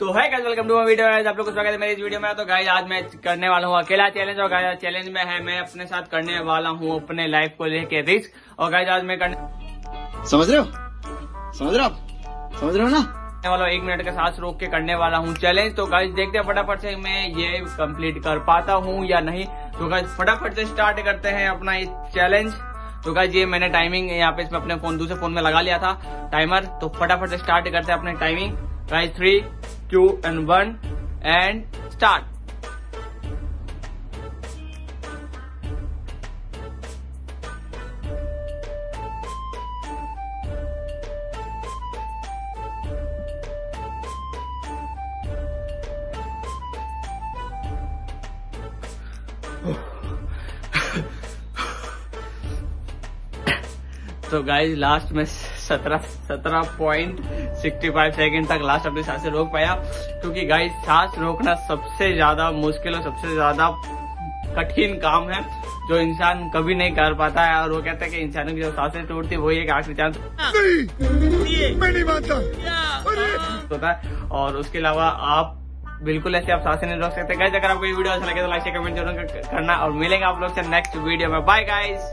तो है guys, welcome to my video. आप लोग को स्वागत है मेरी इस वीडियो में। तो गाइस आज मैं करने वाला हूँ अकेला चैलेंज। और गाइस चैलेंज में है मैं अपने साथ करने वाला हूँ अपने लाइफ को लेके रिस्क। और गाइस आज मैं करने समझ रहे हो ना वाला 1 मिनट का सांस रोक के करने वाला हूँ चैलेंज। तो गाइस देखते हैं फटाफट से मैं ये कंप्लीट कर पाता हूँ या नहीं। तो गाइस फटाफट से स्टार्ट करते हैं अपना ये चैलेंज। तो गाइस ये मैंने टाइमिंग यहाँ पे इसमें अपने दूसरे फोन में लगा लिया था टाइमर। तो फटाफट से स्टार्ट करते हैं अपने timing. Guys 3, 2 and 1 and start. तो गाइस लास्ट में 17.65 सेकंड तक लास्ट अपनी सांसें रोक पाया। क्योंकि गाइस सांस रोकना सबसे ज्यादा मुश्किल और सबसे ज्यादा कठिन काम है जो इंसान कभी नहीं कर पाता है। और वो कहता है कि इंसानों की जो सांसें टूटती है वही एक आखिरी चांस मैं नहीं मानता होता है। और उसके अलावा आप बिल्कुल ऐसे आप सांसें नहीं रोक सकते। गाइस अगर आपको ये वीडियो अच्छा लगे तो लाइक कमेंट जरूर करना। और मिलेंगे आप लोग से नेक्स्ट वीडियो में। Bye guys.